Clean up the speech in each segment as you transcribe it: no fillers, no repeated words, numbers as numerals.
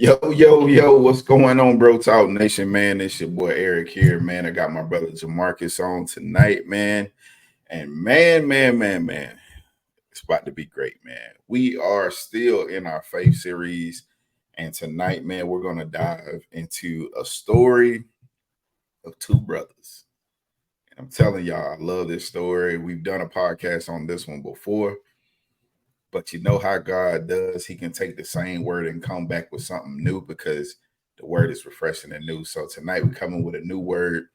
Yo, what's going on, BroTalk Nation, man? It's your boy Eric here, man. I got my brother Jarmarcus on tonight, man. And man, it's about to be great, man. We are still in our faith series, and tonight, man, we're gonna dive into a story of two brothers. And I'm telling y'all, I love this story. We've done a podcast on this one before, but you know how God does. He can take the same word and come back with something new because the word is refreshing and new. So tonight we're coming with a new word,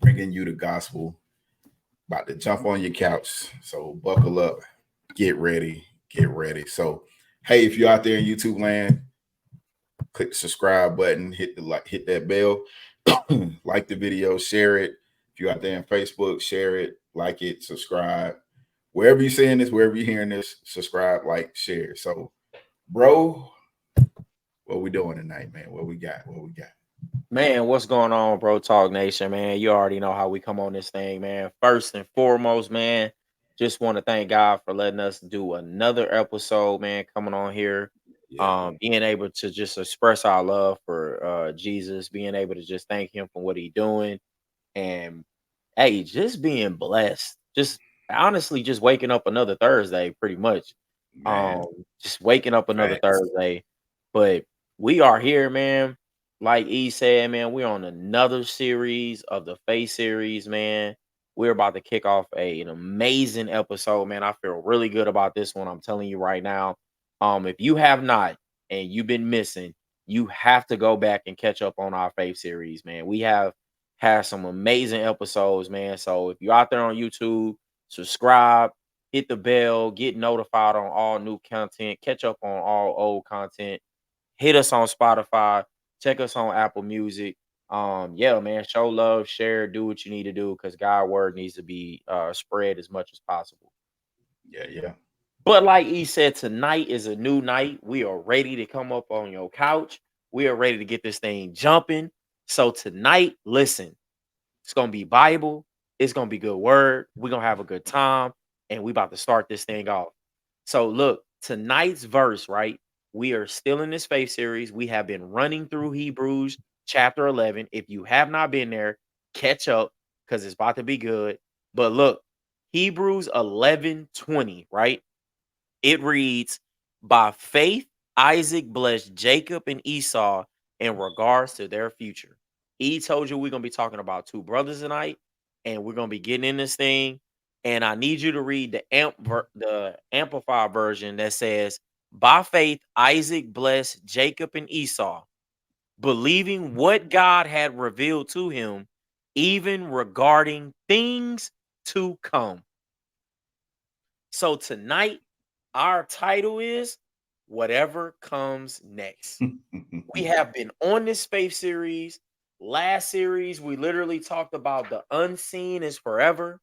bringing you the gospel. About to jump on your couch. So buckle up, get ready, get ready. So, hey, if you're out there in YouTube land, click the subscribe button, hit that bell, like the video, share it. If you're out there in Facebook, share it, like it, subscribe. Wherever you're seeing this, wherever you're hearing this, subscribe, like, share. So, bro, what we doing tonight, man? What we got? What we got? Man, what's going on, Bro Talk Nation, man? You already know how we come on this thing, man. First and foremost, man, just want to thank God for letting us do another episode, man, coming on here. Yeah, Being able to just express our love for Jesus, being able to just thank him for what he's doing, and hey, just being blessed. Just honestly, just waking up another Thursday, pretty much. man. Just waking up another Facts. Thursday. But we are here, man. Like E said, man, we're on another series of the Faith series, man. We're about to kick off an amazing episode, man. I feel really good about this one. I'm telling you right now. If you have not and you've been missing, you have to go back and catch up on our Faith series, man. We have had some amazing episodes, man. So if you're out there on YouTube, subscribe, hit the bell, get notified on all new content, catch up on all old content, hit us on Spotify, check us on Apple Music. Yeah, man, show love, share, do what you need to do because God word needs to be spread as much as possible. Yeah. But like he said, tonight is a new night. We are ready to come up on your couch. We are ready to get this thing jumping. So tonight, listen, it's gonna be Bible. It's gonna be good word. We're gonna have a good time, and we about to start this thing off. So look, tonight's verse, right? We are still in this faith series. We have been running through Hebrews chapter 11. If you have not been there, catch up because it's about to be good. But look, Hebrews 11:20, right? It reads, by faith, Isaac blessed Jacob and Esau in regards to their future. He told you we're going to be talking about two brothers tonight, and we're going to be getting in this thing. And I need you to read the amplified version that says, by faith, Isaac blessed Jacob and Esau, believing what God had revealed to him, even regarding things to come. So tonight, our title is Whatever Comes Next. We have been on this faith series. Last series, we literally talked about the unseen is forever.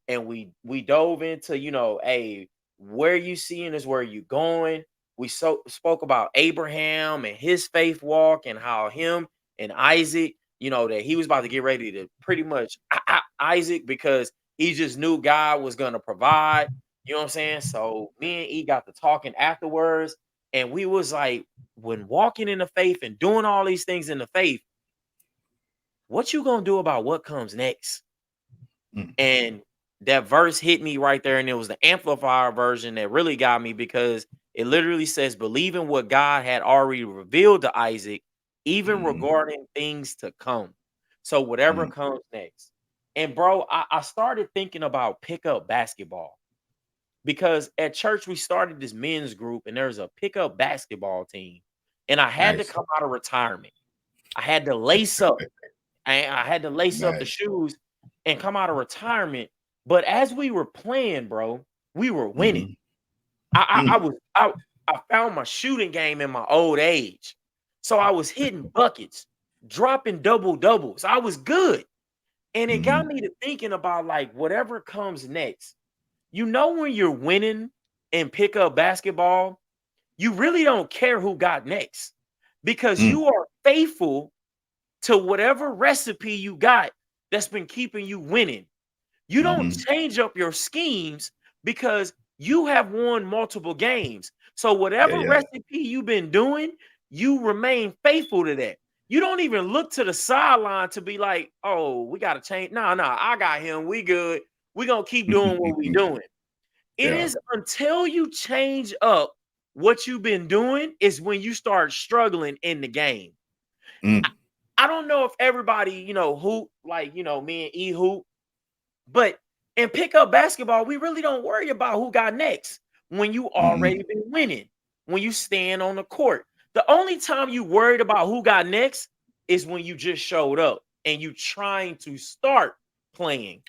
And we dove into, hey, where you seeing is where you going. We spoke about Abraham and his faith walk and how him and Isaac, that he was about to get ready to pretty much Isaac because he just knew God was going to provide. You know what I'm saying? So me and E got to talking afterwards, and we was like, when walking in the faith and doing all these things in the faith, what you gonna do about what comes next? And that verse hit me right there, and it was the amplifier version that really got me because it literally says, believing what God had already revealed to Isaac, even regarding things to come. So whatever comes next. And bro, I started thinking about pickup basketball because at church we started this men's group and there's a pickup basketball team, and I had to Nice, come out of retirement. I had to lace up. I had to lace up the nice. shoes and come out of retirement. But as we were playing, bro, we were winning. Mm-hmm. I found my shooting game in my old age, so I was hitting buckets, dropping double doubles. I was good, and it got Mm-hmm. me to thinking about like whatever comes next. When you're winning and pick up basketball, you really don't care who got next because Mm. you are faithful to whatever recipe you got that's been keeping you winning. You don't Mm-hmm. change up your schemes because you have won multiple games. So Yeah, whatever yeah. recipe you've been doing, you remain faithful to that. You don't even look to the sideline to be like, oh, we got to change. No, I got him. We good. We going to keep doing what we doing. It Yeah. is until you change up what you've been doing is when you start struggling in the game. Mm. I don't know if everybody, hoop like, me and E hoop, but in pickup basketball, we really don't worry about who got next when you already been winning, when you stand on the court. The only time you worried about who got next is when you just showed up and you trying to start playing.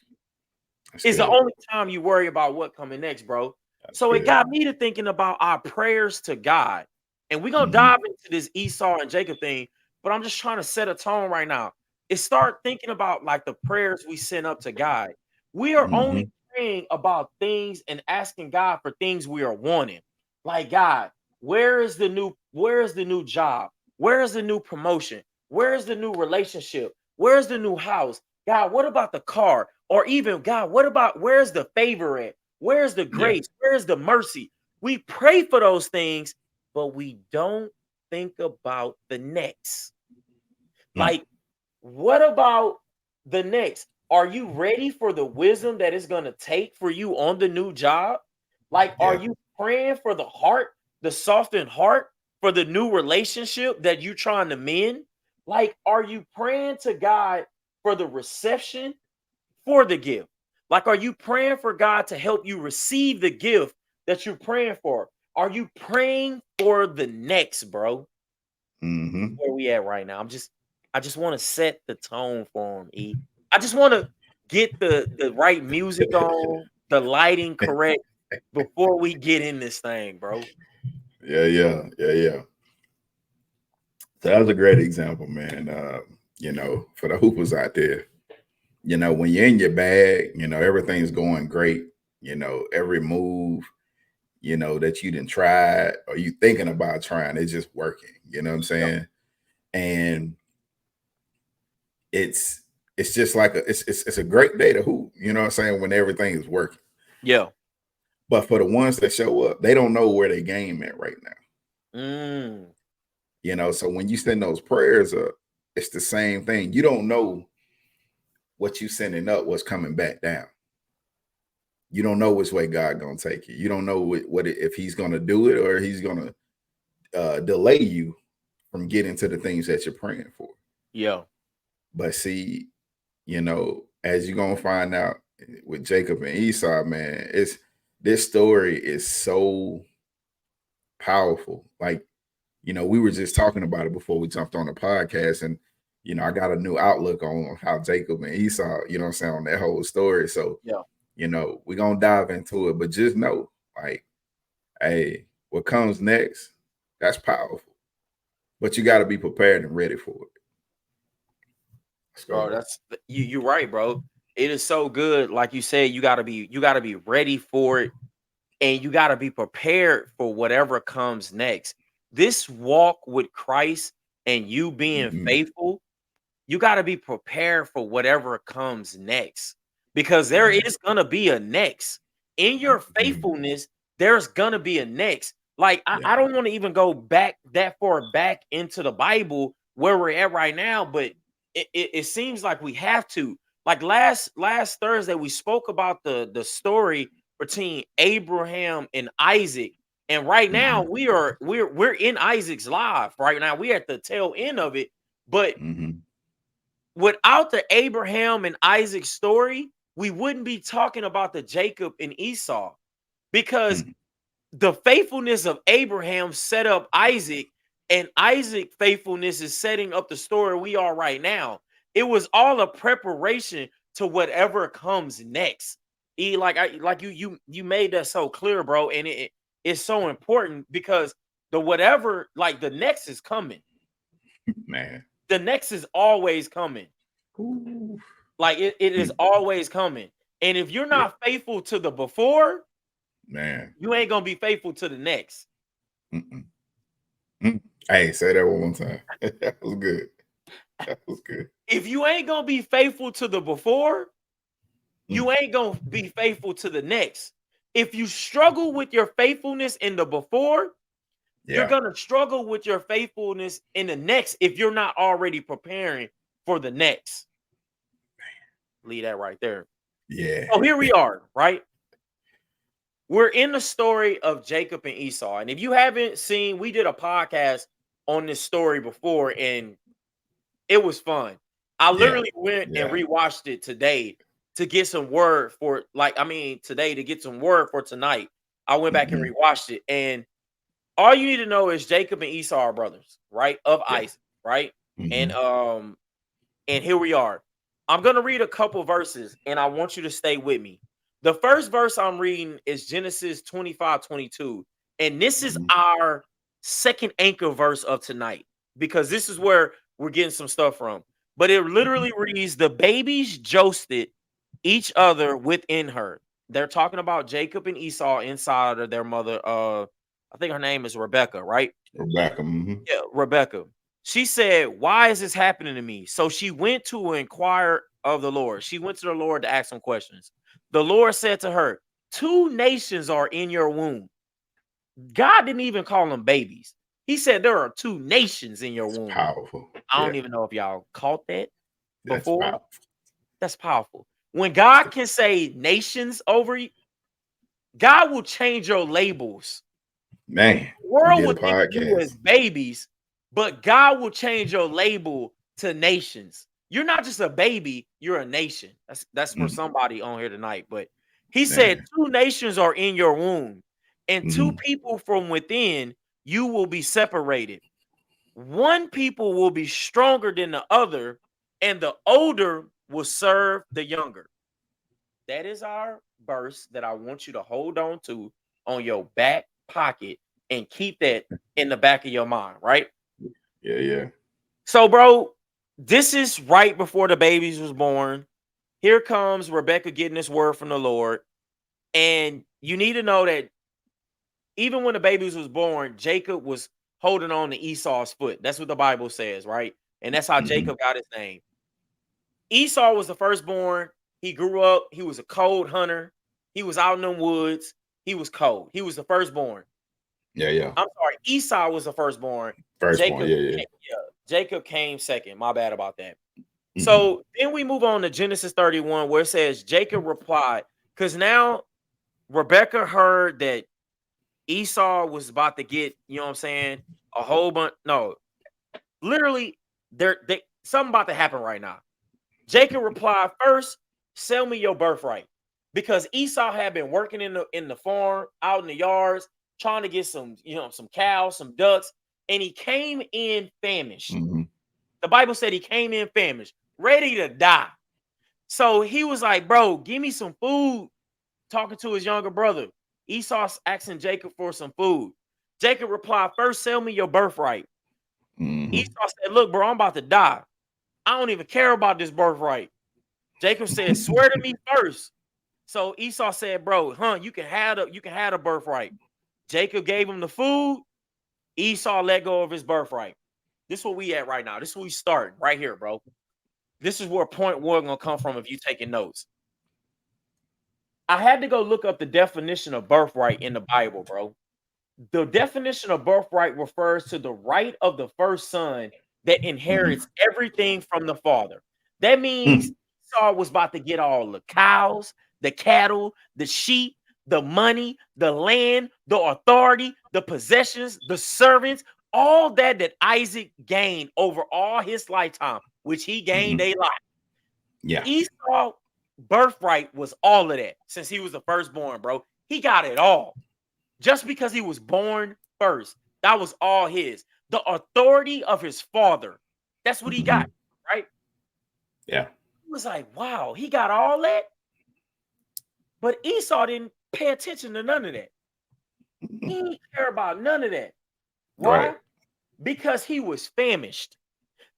That's Is the good. only time you worry about what coming next, bro. That's So it good. got me to thinking about our prayers to God. And we're gonna Mm-hmm. dive into this Esau and Jacob thing, but I'm just trying to set a tone right now. Is start thinking about like the prayers we send up to God. We are only Mm-hmm. praying about things and asking God for things we are wanting. Like God, where is the new job? Where is the new promotion? Where is the new relationship? Where's the new house? God, what about the car? Or even, God, what about where's the favor at? Where's the Yeah. grace? Where's the mercy? We pray for those things, but we don't think about the next. Mm. Like, what about the next? Are you ready for the wisdom that it's going to take for you on the new job? Like, are Yeah. you praying for the heart, the softened heart, for the new relationship that you're trying to mend? Like, are you praying to God for the reception for the gift? Like, are you praying for God to help you receive the gift that you're praying for? Are you praying for the next, bro? Mm-hmm. Where we at right now? I just want to set the tone for him, E. I just want to get the right music on, the lighting correct before we get in this thing, bro. Yeah. So that was a great example, man. For the hoopers out there, when you're in your bag, everything's going great. Every move, that you didn't try or you thinking about trying, it's just working. You know what I'm Yeah. saying? And it's it's just like it's a great day to hoop. You know what I'm saying? When everything is working. Yeah. But for the ones that show up, they don't know where they game at right now. Mm. So when you send those prayers up, it's the same thing. You don't know what you sending up, what's coming back down. You don't know which way God gonna take you. You don't know if He's gonna do it or He's gonna delay you from getting to the things that you're praying for. Yeah. But see, as you're gonna find out with Jacob and Esau, man, this story is so powerful. Like, we were just talking about it before we jumped on the podcast, and I got a new outlook on how Jacob and Esau, what I'm saying, on that whole story. So, Yeah. we're gonna dive into it, but just know, like, hey, what comes next, that's powerful. But you gotta be prepared and ready for it. Let's go, Bro, bro. that's you're right, bro. It is so good. Like you said, you gotta be ready for it and you got to be prepared for whatever comes next. This walk with Christ and you being Mm-hmm. faithful, you got to be prepared for whatever comes next because there Yeah. is going to be a next. In your Mm-hmm. faithfulness, there's going to be a next. Like, I, Yeah. I don't want to even go back that far back into the Bible where we're at right now, but it seems like we have to. Like last Thursday, we spoke about the story between Abraham and Isaac. And right now Mm-hmm. we're in Isaac's life right now. We're at the tail end of it. But Mm-hmm. without the Abraham and Isaac story, we wouldn't be talking about the Jacob and Esau because Mm-hmm. the faithfulness of Abraham set up Isaac, and Isaac faithfulness is setting up the story we are right now. It was all a preparation to whatever comes next. Like you made that so clear, bro, and it's so important because the whatever like the next is coming. Man. The next is always coming. Ooh. Like it is Mm. always coming. And if you're Yeah. not faithful to the before, Man. you ain't gonna be faithful to the next. Mm-mm. Mm. Hey, say that one more time. That was good. That was good. If you ain't gonna be faithful to the before, Mm. you ain't gonna be faithful to the next. If you struggle with your faithfulness in the before, You're gonna struggle with your faithfulness in the next if you're not already preparing for the next. Leave that right there. Yeah. So here we are, right? We're in the story of Jacob and Esau. And if you haven't seen, we did a podcast on this story before, and it was fun. I literally went and rewatched it today to get some word for today to get some word for tonight. I went back and rewatched it. And all you need to know is Jacob and Esau are brothers, right? Of Isaac, right? And here we are. I'm gonna read a couple verses, and I want you to stay with me. The first verse I'm reading is Genesis 25:22. And this is our second anchor verse of tonight, because this is where we're getting some stuff from. But it literally reads, the babies jousted each other within her. They're talking about Jacob and Esau inside of their mother. I think her name is Rebecca, right? Rebecca. Yeah, Rebecca. She said, why is this happening to me? So she went to inquire of the Lord. She went to the Lord to ask some questions. The Lord said to her, 2 nations are in your womb. God didn't even call them babies. He said there are 2 nations in your womb. Powerful. I don't even know if y'all caught that before. That's powerful. That's powerful. When God can say nations over you, God will change your labels. Man, the world would think of you as babies, but God will change your label to nations. You're not just a baby, you're a nation. That's for somebody on here tonight. But he said 2 nations are in your womb, and 2 people from within you will be separated. 1 people will be stronger than the other, and the older will serve the younger. That is our verse that I want you to hold on to on your back pocket and keep that in the back of your mind, right? Yeah. So, bro, this is right before the babies was born. Here comes Rebecca getting this word from the Lord. And you need to know that even when the babies was born, Jacob was holding on to Esau's foot. That's what the Bible says, right? And that's how Jacob got his name. Esau was the firstborn. He grew up. He was a cold hunter. He was out in the woods. He was cold. He was the firstborn. Yeah. I'm sorry. Esau was the firstborn. Firstborn, yeah. Jacob came second. My bad about that. So then we move on to Genesis 31, where it says Jacob replied, because now Rebecca heard that Esau was about to get, you know what I'm saying, a whole bunch. No, literally, something about to happen right now. Jacob replied, first, sell me your birthright. Because Esau had been working in the farm, out in the yards, trying to get some cows, some ducks, and he came in famished. The Bible said he came in famished, ready to die. So he was like, bro, give me some food, talking to his younger brother. Esau's asking Jacob for some food. Jacob replied, first, sell me your birthright. Esau said, look, bro, I'm about to die. I don't even care about this birthright. Jacob said, swear to me first. So Esau said, bro, you can have the birthright. Jacob gave him the food. Esau let go of his birthright. This is where we at right now. This is where we start right here, bro. This is where point 1 gonna come from if you taking notes. I had to go look up the definition of birthright in the Bible, bro. The definition of birthright refers to the right of the first son that inherits everything from the father. That means Esau was about to get all the cows, the cattle, the sheep, the money, the land, the authority, the possessions, the servants, all that Isaac gained over all his lifetime, which he gained a lot. Yeah. Esau birthright was all of that since he was the firstborn, bro. He got it all. Just because he was born first, that was all his. The authority of his father, that's what he got, right? Yeah. He was like, wow, he got all that. But Esau didn't pay attention to none of that. He didn't care about none of that. Why? Right. Because he was famished.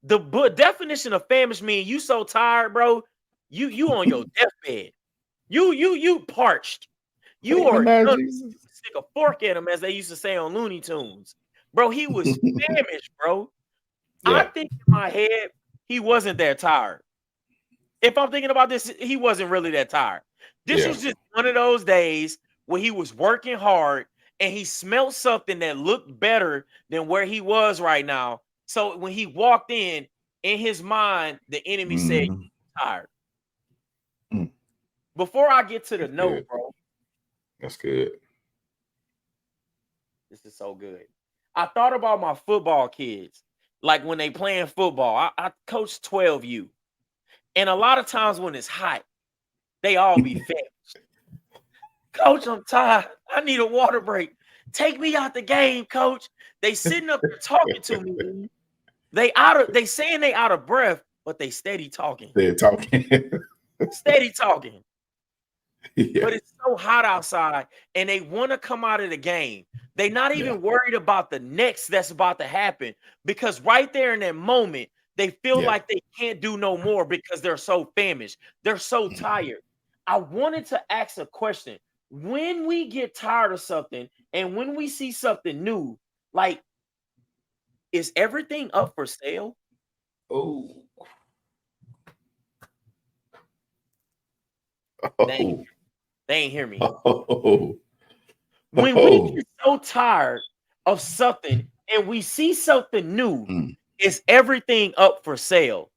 The definition of famished means you so tired, bro. You on your deathbed. You parched. You are stick a fork in him, as they used to say on Looney Tunes. Bro, he was famished, bro. Yeah. I think in my head, he wasn't that tired. If I'm thinking about this, he wasn't really that tired. This was just one of those days where he was working hard and he smelled something that looked better than where he was right now. So when he walked in his mind, the enemy said, Mm-hmm. "You're tired." Mm. Before I get to the That's note, good. bro, That's good. this is so good. I thought about my football kids, like when they playing football. I coach 12U, and a lot of times when it's hot, they all be fat. Coach, I'm tired. I need a water break. Take me out the game, coach. They sitting up there talking to me. They saying they out of breath, but they steady talking. They're talking. Steady talking. Yeah. But it's so hot outside and they want to come out of the game. They're not Yeah. even worried about the next that's about to happen because right there in that moment, they feel Yeah. like they can't do no more because they're so famished. They're so tired. I wanted to ask a question. When we get tired of something and when we see something new, like, is everything up for sale? Oh. They ain't, Oh. they ain't hear me. Oh. When we Oh. get so tired of something and we see something new, Mm. is everything up for sale?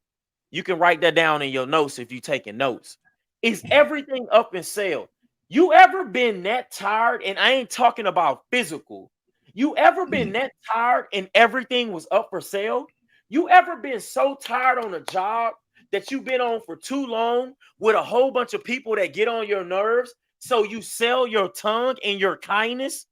You can write that down in your notes if you're taking notes. Is everything up in sale? You ever been that tired? And I ain't talking about physical. You ever been Mm. that tired and everything was up for sale? You ever been so tired on a job that you've been on for too long with a whole bunch of people that get on your nerves? So you sell your tongue and your kindness?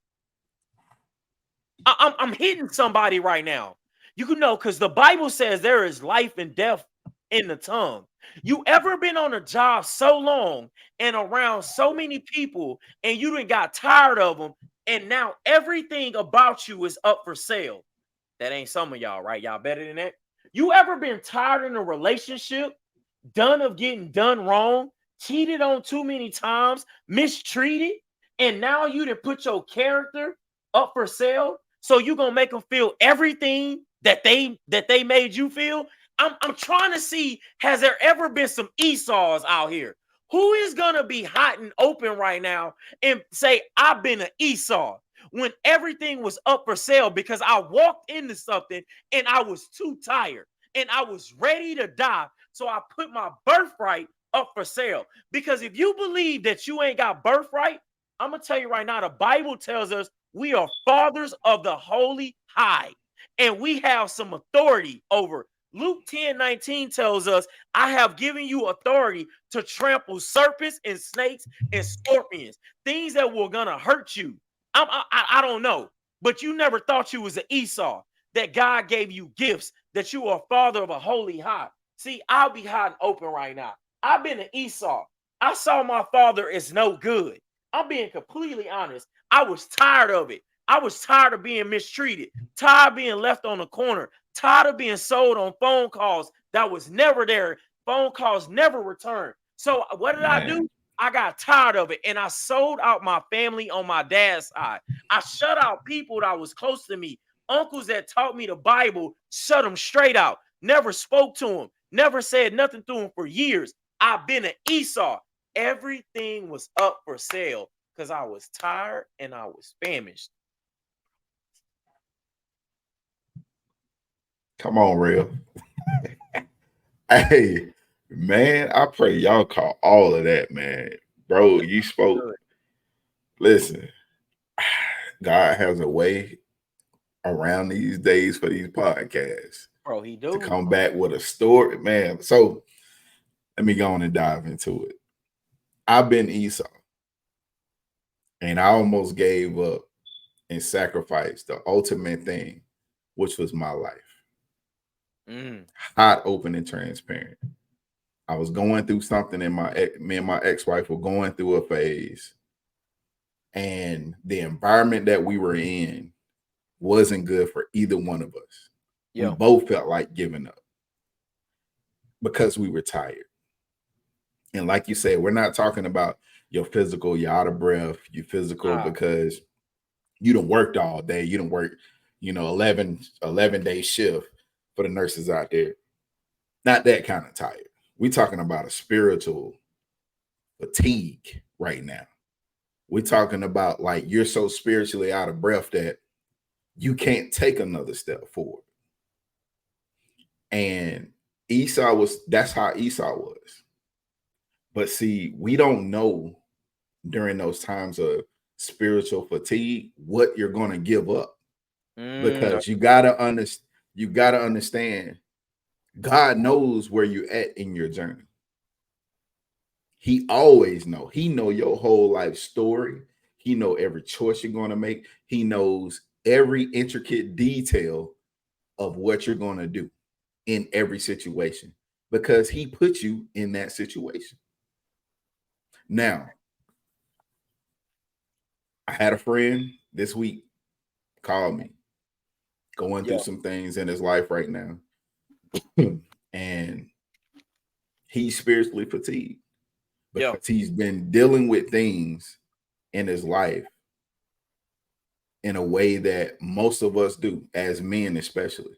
I'm hitting somebody right now. You can know because the Bible says there is life and death in the tongue. You ever been on a job so long and around so many people and you done got tired of them and now everything about you is up for sale? That ain't some of y'all, right? Y'all better than that. You ever been tired in a relationship, done of getting done wrong, cheated on too many times, mistreated, and now you done put your character up for sale? So you gonna make them feel everything that they made you feel? I'm trying to see, has there ever been some Esau's out here? Who is gonna be hot and open right now and say, I've been an Esau when everything was up for sale because I walked into something and I was too tired and I was ready to die. So I put my birthright up for sale. Because if you believe that you ain't got birthright, I'm gonna tell you right now, the Bible tells us we are fathers of the holy high, and we have some authority over. Luke 10:19 tells us, I have given you authority to trample serpents and snakes and scorpions, things that were gonna hurt you. I don't know, but you never thought you was an Esau, that God gave you gifts, that you are a father of a holy high. See, I'll be hot and open right now. I've been an Esau. I saw my father as no good. I'm being completely honest. I was tired of it. I was tired of being mistreated, tired of being left on the corner, tired of being sold on phone calls that was never there. Phone calls never returned. So what did I Man. do? I got tired of it and I sold out my family on my dad's side. I shut out people that was close to me. Uncles that taught me the Bible, shut them straight out. Never spoke to them. Never said nothing to them for years. I've been an Esau. Everything was up for sale because I was tired and I was famished. Come on, real. Hey, man, I pray y'all caught all of that, man. Bro, you spoke. Good, Listen, God has a way around these days for these podcasts bro. He to do. come back with a story, man. So let me go on and dive into it. I've been Esau, and I almost gave up and sacrificed the ultimate thing, which was my life. Mm, Hot, open, and transparent. I was going through something in me and my ex-wife were going through a phase, and the environment that we were in wasn't good for either one of us. We yo, both felt like giving up because we were tired. And like you said, we're not talking about your physical, you're out of breath, you physical nah, because you done worked all day. You done worked, 11-day shift for the nurses out there. Not that kind of tired. We talking about a spiritual fatigue right now. We're talking about like you're so spiritually out of breath that you can't take another step forward. And that's how Esau was. But see, we don't know during those times of spiritual fatigue what you're going to give up, because you gotta understand God knows where you're at in your journey. He always know. He know your whole life story. He know every choice you're going to make. He knows every intricate detail of what you're going to do in every situation, because he put you in that situation. Now, I had a friend this week call me, going through Yeah. some things in his life right now. And he's spiritually fatigued Yeah. because he's been dealing with things in his life in a way that most of us do, as men especially.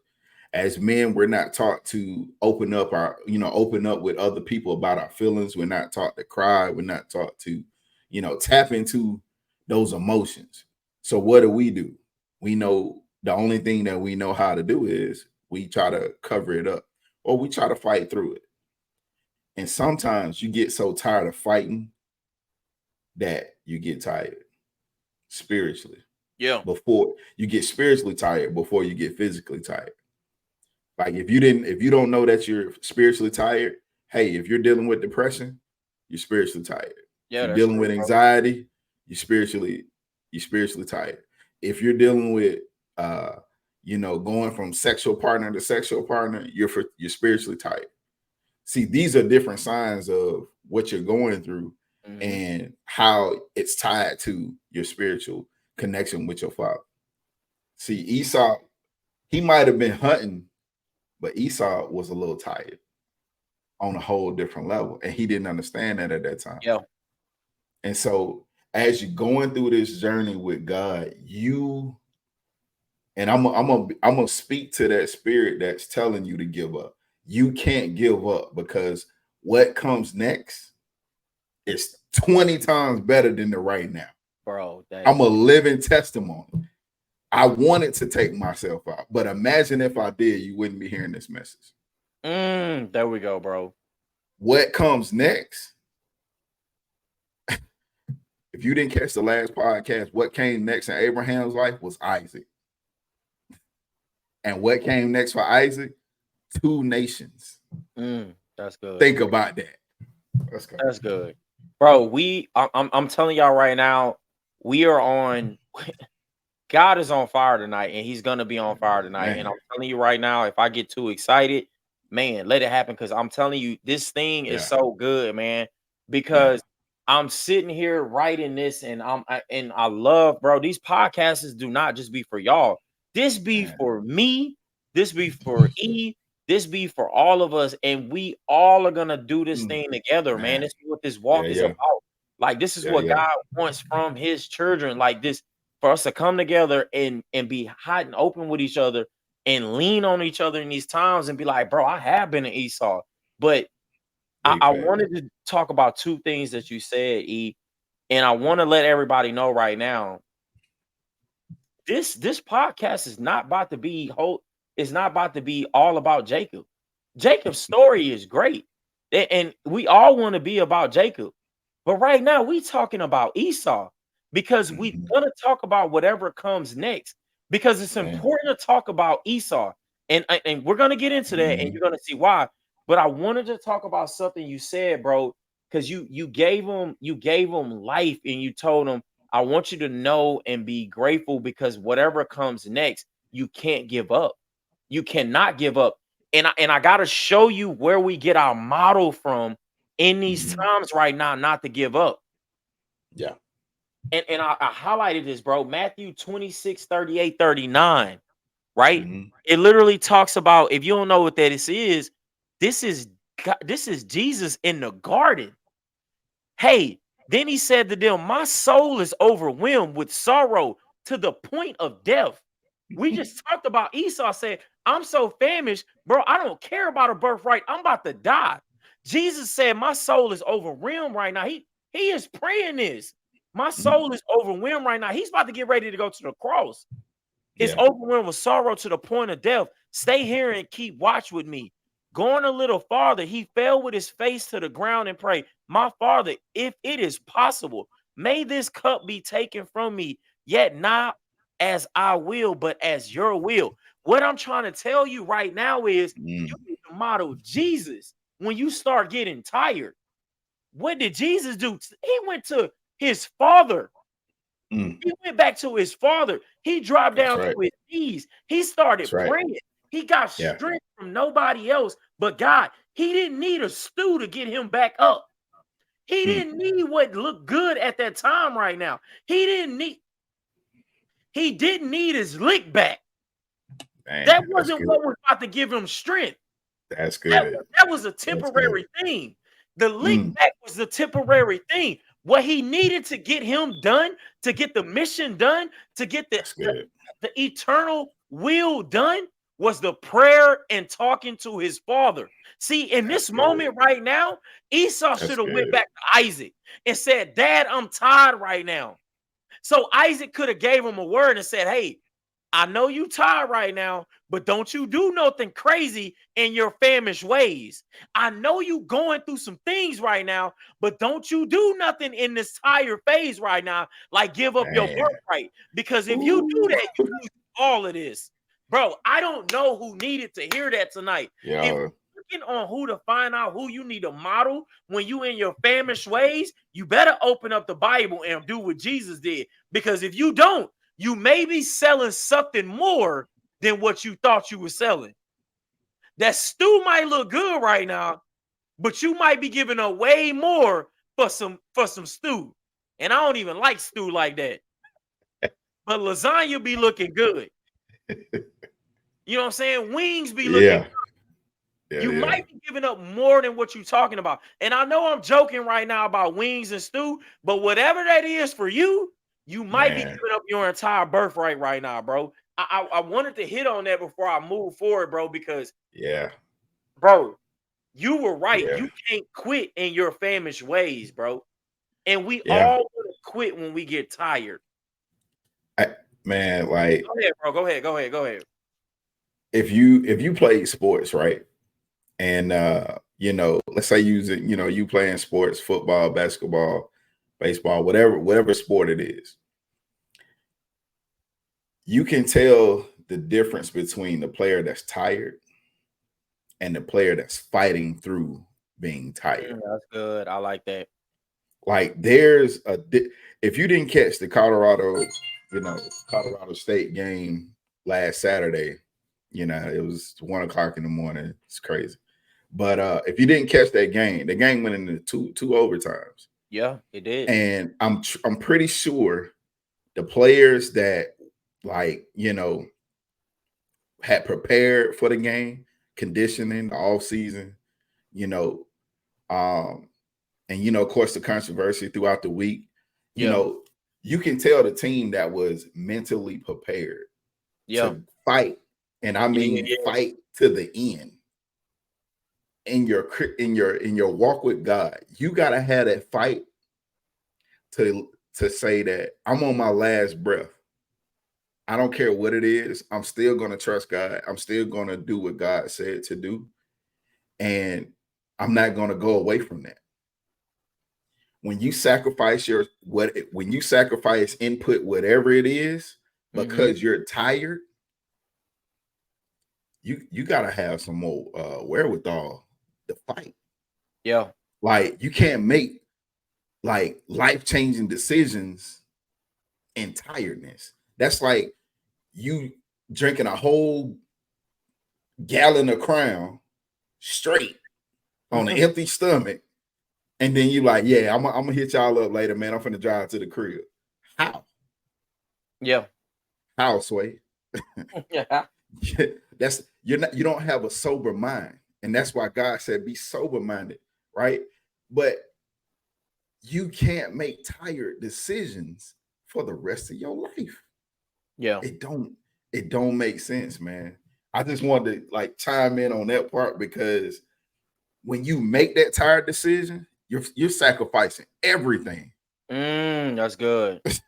As men, we're not taught to open up with other people about our feelings. We're not taught to cry. We're not taught to, tap into those emotions. So what do? We know the only thing that we know how to do is we try to cover it up, or we try to fight through it. And sometimes you get so tired of fighting that you get tired spiritually. Yeah. Before you get spiritually tired, before you get physically tired. Like if you don't know that you're spiritually tired, hey, if you're dealing with depression, you're spiritually tired. If Yeah, you're that's dealing true, with bro. anxiety, you're spiritually tired. If you're dealing with going from sexual partner to sexual partner, you're spiritually tired. See, these are different signs of what you're going through Hmm. and how it's tied to your spiritual connection with your father. See, Esau, he might have been hunting, but Esau was a little tired on a whole different level. And he didn't understand that at that time. Yeah. And so as you're going through this journey with God, I'm gonna speak to that spirit that's telling you to give up. You can't give up, because what comes next is 20 times better than the right now. Bro, that I'm is a living testimony. I wanted to take myself out, but imagine if I did, you wouldn't be hearing this message. there we go, bro. What comes next? If you didn't catch the last podcast, what came next in Abraham's life was Isaac. And what came next for Isaac? Two nations. That's good. Think about that. Let's go. That's good. Bro, I'm telling y'all right now, we are on God is on fire tonight, and he's gonna be on fire tonight. And Man. I'm telling you right now, if I get too excited, man, let it happen. Cause I'm telling you, this thing is Yeah. so good, man. Yeah. Because I'm sitting here writing this, and I love, bro. These podcasts do not just be for y'all. This be Man. for me. This be for E. This be for all of us, and we all are gonna do this thing together, man. Man. This is what this Yeah, walk is yeah. about. Like, this is Yeah, what yeah. God wants from His children. Like this, for us to come together and be hot and open with each other and lean on each other in these times and be like, bro, I have been an Esau. But Big I facts. wanted to talk about two things that you said, E, and I want to let everybody know right now. This podcast is not about to be whole. It's not about to be all about Jacob. Jacob's story is great, and we all want to be about Jacob. But right now, we talking about Esau because we Mhm. want to talk about whatever comes next. Because it's Man. important to talk about Esau, and we're gonna get into that, and Mhm. you're gonna see why. But I wanted to talk about something you said, bro, because you gave him life, and you told him, I want you to know and be grateful because whatever comes next, you can't give up. You cannot give up. And I gotta show you where we get our model from in these Mhm. times right now, not to give up. Yeah. And I highlighted this, bro. Matthew 26, 38, 39, right? Mhm. It literally talks about, if you don't know what that this is this is Jesus in the garden. Hey, then he said to them, my soul is overwhelmed with sorrow to the point of death. We just talked about Esau said, I'm so famished, bro. I don't care about a birthright. I'm about to die. Jesus said, my soul is overwhelmed right now. He is praying this. My soul is overwhelmed right now. He's about to get ready to go to the cross. It's Yeah. overwhelmed with sorrow to the point of death. Stay here and keep watch with me. Going a little farther, he fell with his face to the ground and prayed, my Father, if it is possible, may this cup be taken from me, yet not as I will, but as your will. What I'm trying to tell you right now is you need to model Jesus when you start getting tired. What did Jesus do? He went to his Father. He went back to his Father. He dropped That's down right. to his knees. He That's started right. praying. He got Yeah. strength from nobody else but God. He didn't need a stew to get him back up. He didn't need what looked good at that time right now. He didn't need his lick back. Man, That that's wasn't good. what was about to give him strength. That's good. That was a That's good. temporary thing. The lick back was the temporary thing. What he needed to get him done, to get the mission done, to get That's good. the eternal will done, was the prayer and talking to his father. See, in That's this good. moment right now, Esau That's should have went good. back to Isaac and said, Dad, I'm tired right now. So Isaac could have gave him a word and said, hey, I know you tired right now, but don't you do nothing crazy in your famished ways. I know you going through some things right now, but don't you do nothing in this tired phase right now, like give up your Man. birthright. Because if you do that, you lose all of this. Bro, I don't know who needed to hear that tonight. If Yo. you're looking on who to find out who you need to model when you in your famished ways, you better open up the Bible and do what Jesus did. Because if you don't, you may be selling something more than what you thought you were selling. That stew might look good right now, but you might be giving away more for some stew. And I don't even like stew like that. But lasagna be looking good. You know what I'm saying? Wings be looking good. You might be giving up more than what you're talking about. And I know I'm joking right now about wings and stew, but whatever that is for you, you might be giving up your entire birthright right now, bro. I wanted to hit on that before I move forward, bro, because bro, you were right. You can't quit in your famished ways, bro. And we all want to quit when we get tired. Man, like Go ahead, bro. Go ahead. if you play sports, right? And let's say you playing sports, football, basketball, baseball, whatever sport it is. You can tell the difference between the player that's tired and the player that's fighting through being tired. That's good. I like that. Like there's if you didn't catch the Colorado State game last Saturday, it was 1:00 in the morning. It's crazy. But if you didn't catch that game, the game went into two overtimes. Yeah, it did. And I'm pretty sure the players that had prepared for the game, conditioning the off season, and of course the controversy throughout the week, you can tell the team that was mentally prepared to fight, and I mean fight to the end. In your walk with God, you gotta have that fight to say that I'm on my last breath. I don't care what it is. I'm still gonna trust God. I'm still gonna do what God said to do, and I'm not gonna go away from that. When you sacrifice input, whatever it is, because you're tired, you gotta have some more wherewithal to fight. Yeah. Like you can't make like life-changing decisions in tiredness. That's like you drinking a whole gallon of Crown straight on an empty stomach, and then you like, yeah, I'm gonna hit y'all up later, man. I'm finna drive to the crib. How? Yeah. How, Sway? Yeah. You don't have a sober mind, and that's why God said be sober minded, right? But you can't make tired decisions for the rest of your life. Yeah. It don't make sense, man. I just wanted to chime in on that part, because when you make that tired decision, you're sacrificing everything. That's good. Let's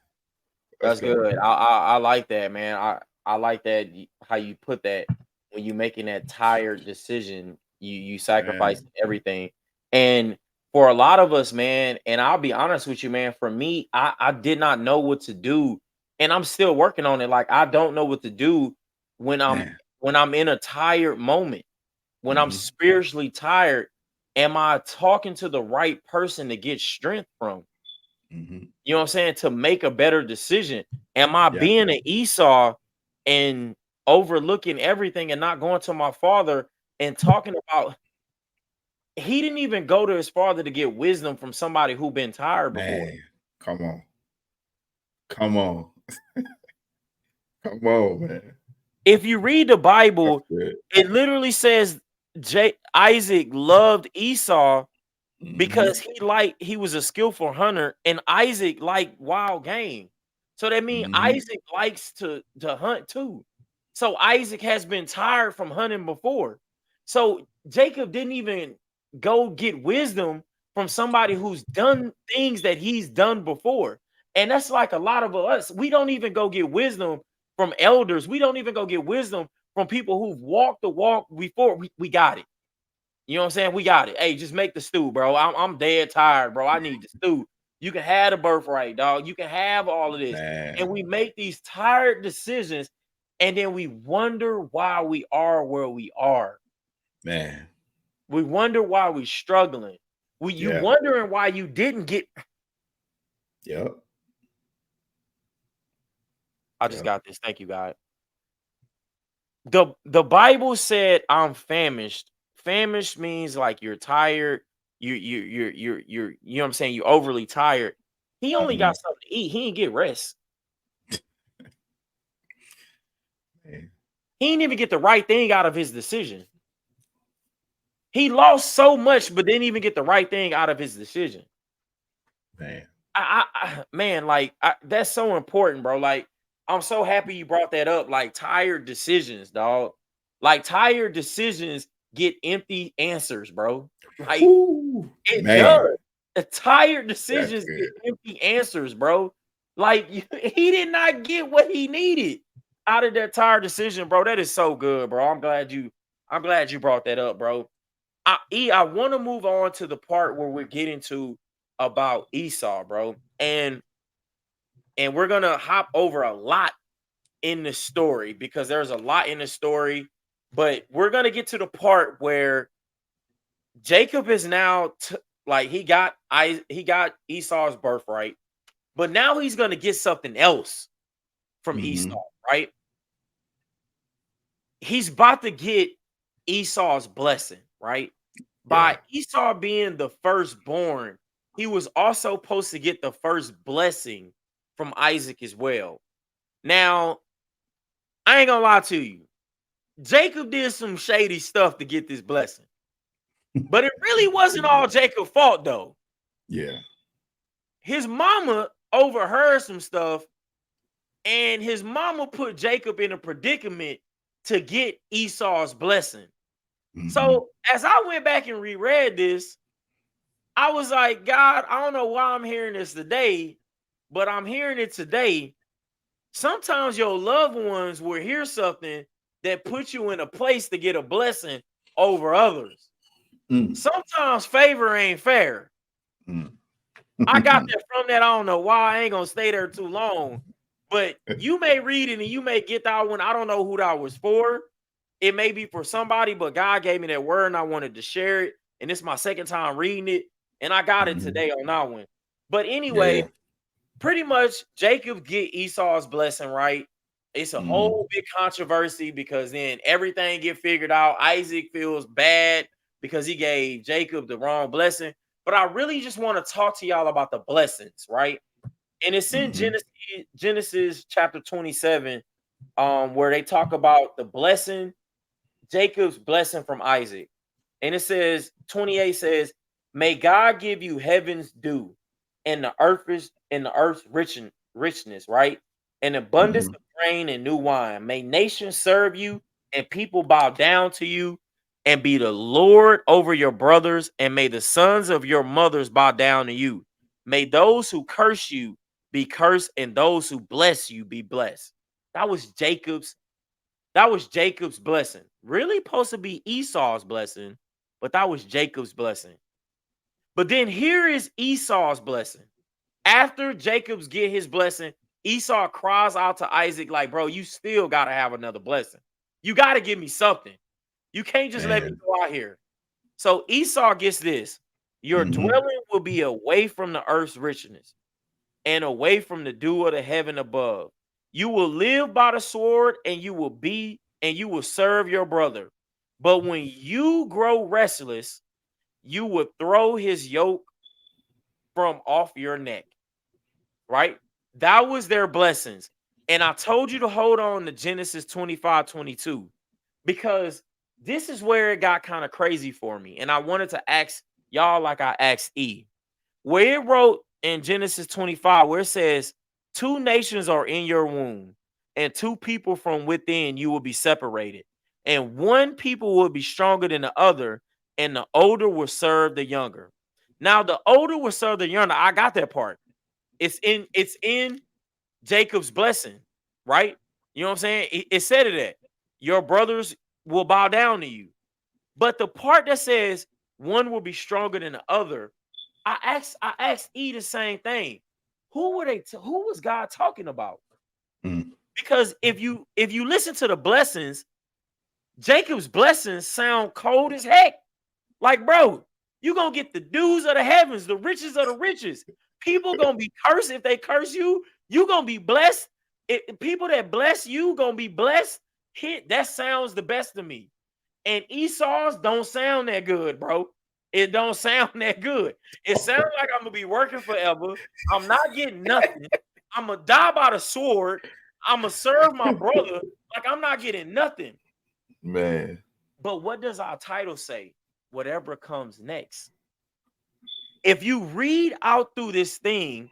That's go. good. I like that, man. I like that how you put that when you making that tired decision, you sacrifice Man. everything. And for a lot of us, man, and I'll be honest with you, man, for me, I did not know what to do, and I'm still working on it. Like I don't know what to do when I'm Man. when I'm in a tired moment, when I'm Mm-hmm. spiritually tired. Am I talking to the right person to get strength from? Mm-hmm. You know what I'm saying? To make a better decision. Am I Yeah. being an Esau and overlooking everything and not going to my father and talking about he didn't even go to his father to get wisdom from somebody who been tired before. Man. Come on. Come on. Come on, man. If you read the That's Bible, good. it literally says Isaac loved Esau Mm-hmm. because he was a skillful hunter and Isaac liked wild game. So that means Mm-hmm. Isaac likes to hunt too. So Isaac has been tired from hunting before. So Jacob didn't even go get wisdom from somebody who's done things that he's done before. And that's like a lot of us. We don't even go get wisdom from elders. We don't even go get wisdom from people who've walked the walk before. We got it. You know what I'm saying? We got it. Hey, just make the stew, bro. I'm dead tired, bro. I need the stew. You can have the birthright, dog. You can have all of this. And Man. we make these tired decisions, and then we wonder why we are where we are. Man. We wonder why we're struggling. You Yeah. wondering why you didn't get. Yep. I just Yep. got this. Thank you, God. The Bible said I'm famished. Famished means like you're tired. You know what I'm saying? You're overly tired. He only Mm-hmm. got something to eat. He didn't get rest. Man. He didn't even get the right thing out of his decision. He lost so much, but didn't even get the right thing out of his decision. Man. Man, like that's so important, bro. Like I'm so happy you brought that up. Like tired decisions, dog. Like tired decisions get empty answers, bro. Like Whoo. it Man. does. The tired That's decisions get good. empty answers, bro. Like he did not get what he needed out of that tired decision, bro. That is so good, bro. I'm glad you brought that up, bro. I want to move on to the part where we're getting to about Esau, bro. And we're gonna hop over a lot in the story because there's a lot in the story, but we're gonna get to the part where Jacob is now like he got Esau's birthright, but now he's gonna get something else from Esau, Mm-hmm. right? He's about to get Esau's blessing, right? Yeah. By Esau being the firstborn, he was also supposed to get the first blessing from Isaac as well. Now, I ain't gonna lie to you. Jacob did some shady stuff to get this blessing, but it really wasn't all Jacob's fault though. Yeah. His mama overheard some stuff, and his mama put Jacob in a predicament to get Esau's blessing. Mm-hmm. So as I went back and reread this, I was like, God, I don't know why I'm hearing this today, but I'm hearing it today. Sometimes your loved ones will hear something that puts you in a place to get a blessing over others. Mm. Sometimes favor ain't fair. Mm. I got that from that. I don't know why. I ain't gonna stay there too long. But you may read it and you may get that one. I don't know who that was for. It may be for somebody, but God gave me that word and I wanted to share it. And it's my second time reading it. And I got it Mhm. today on that one. But anyway, Yeah. pretty much Jacob get Esau's blessing, right? It's a Mhm. whole big controversy because then everything get figured out. Isaac feels bad because he gave Jacob the wrong blessing. But I really just want to talk to y'all about the blessings, right? And it's in Mhm. Genesis chapter 27, where they talk about the blessing, Jacob's blessing from Isaac. And it says, 28 says, may God give you heaven's dew and the earth's richness, right? An abundance Mhm. of grain and new wine. May nations serve you and people bow down to you and be the Lord over your brothers, and may the sons of your mothers bow down to you. May those who curse you be cursed, and those who bless you be blessed. That was Jacob's blessing. Really supposed to be Esau's blessing, but that was Jacob's blessing. But then here is Esau's blessing. After Jacob's get his blessing, Esau cries out to Isaac like, bro, you still got to have another blessing. You got to give me something. You can't just let me go out here. So Esau gets this. Your dwelling will be away from the earth's richness and away from the dew of the heaven above. You will live by the sword, and you will serve your brother. But when you grow restless, you will throw his yoke from off your neck. Right? That was their blessings. And I told you to hold on to Genesis 25:22, because this is where it got kind of crazy for me. And I wanted to ask y'all like I asked E. Where it wrote in Genesis 25, where it says, 2 nations are in your womb, and 2 people from within you will be separated. And 1 people will be stronger than the other, and the older will serve the younger. Now, the older will serve the younger. I got that part. It's in Jacob's blessing, right? You know what I'm saying? It said that your brothers will bow down to you. But the part that says 1 will be stronger than the other, I asked E the same thing. Who was God talking about? Because if you listen to the blessings, Jacob's blessings sound cold as heck. Like, bro, you gonna get the dews of the heavens, the riches of the riches. People gonna be cursed if they curse you. You gonna be blessed. People that bless you gonna be blessed. That sounds the best to me. And Esau's don't sound that good, bro. It don't sound that good. It sounds like I'm gonna be working forever. I'm not getting nothing. I'm gonna die by the sword. I'm gonna serve my brother. Like, I'm not getting nothing. Man. But what does our title say? Whatever comes next. If you read out through this thing,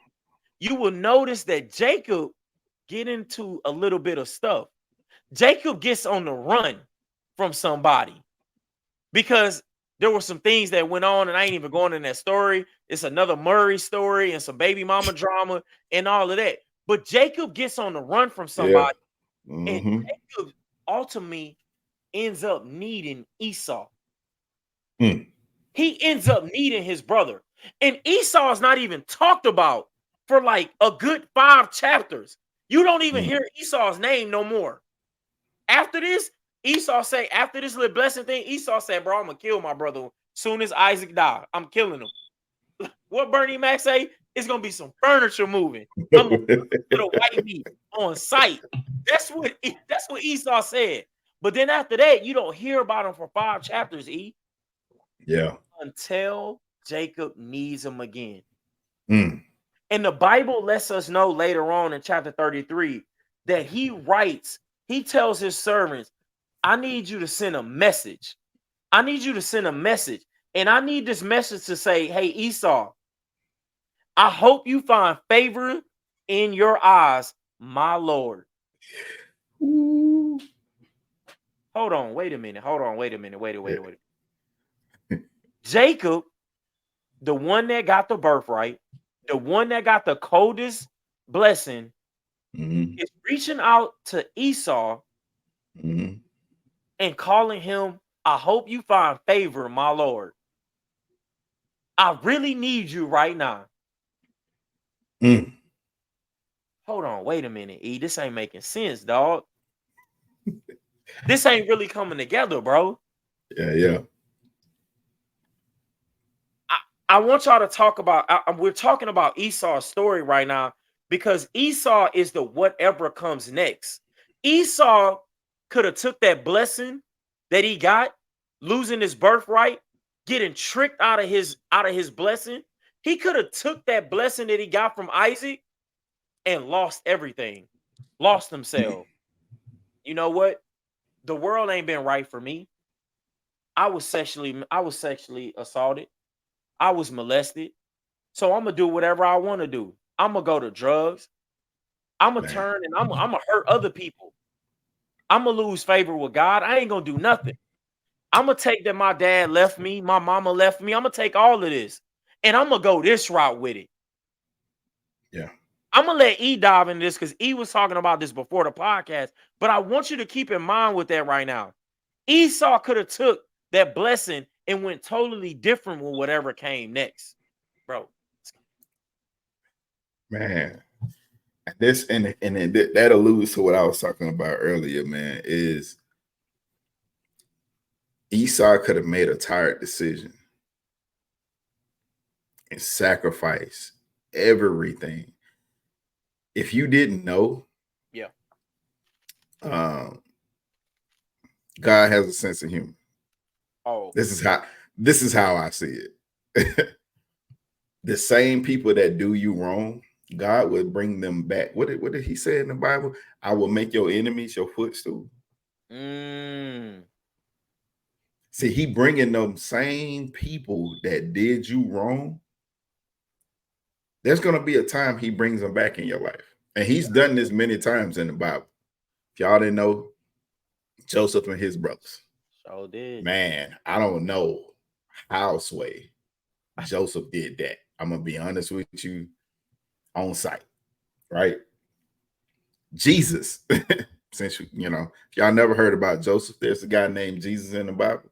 you will notice that Jacob get into a little bit of stuff. Jacob gets on the run from somebody because there were some things that went on, and I ain't even going in that story. It's another Murray story and some baby mama drama and all of that. But Jacob gets on the run from somebody, and Jacob ultimately ends up needing Esau. He ends up needing his brother. And Esau is not even talked about for like a good 5 chapters. You don't even hear Esau's name no more. After this, after this little blessing thing, Esau said, bro, I'm going to kill my brother soon as Isaac died. I'm killing him. What Bernie Mac say? It's going to be some furniture moving. I'm going to put a white meat on site. That's what Esau said. But then after that, you don't hear about him for 5 chapters, E. Yeah. Until Jacob needs him again. And the Bible lets us know later on in chapter 33 that he tells his servants, I need you to send a message. I need you to send a message. And I need this message to say, hey, Esau, I hope you find favor in your eyes, my Lord. Hold on, wait a minute. Wait. Jacob, the one that got the birthright, the one that got the coldest blessing, is reaching out to Esau and calling him, I hope you find favor, my Lord. I really need you right now. Hold on, wait a minute, E. This ain't making sense, dog. This ain't really coming together, bro. Yeah. I want y'all to talk about, we're talking about Esau's story right now because Esau is the whatever comes next. Esau could have took that blessing that he got, losing his birthright, getting tricked out of his blessing. He could have took that blessing that he got from Isaac and lost everything, lost himself. You know what? The world ain't been right for me. I was sexually assaulted. I was molested. So I'm going to do whatever I want to do. I'm going to go to drugs. I'm going to turn and I'm going to hurt other people. I'm going to lose favor with God. I ain't going to do nothing. I'm going to take that my dad left me, my mama left me. I'm going to take all of this and I'm going to go this route with it. Yeah. I'm gonna let E dive into this because E was talking about this before the podcast, but I want you to keep in mind with that right now. Esau could have took that blessing and went totally different with whatever came next, bro. Man. And this that alludes to what I was talking about earlier, man, is Esau could have made a tired decision and sacrificed everything. If you didn't know, Yeah. um, God has a sense of humor. Oh, This is how I see it. The same people that do you wrong, God would bring them back. What did he say in the Bible? I will make your enemies your footstool. See, he bringing them same people that did you wrong. There's going to be a time he brings them back in your life. And he's done this many times in the Bible. If y'all didn't know, Joseph and his brothers. so did. Man, I don't know how Sway Joseph did that. I'm going to be honest with you, on site, right? Jesus, since you know, if y'all never heard about Joseph, there's a guy named Jesus in the Bible.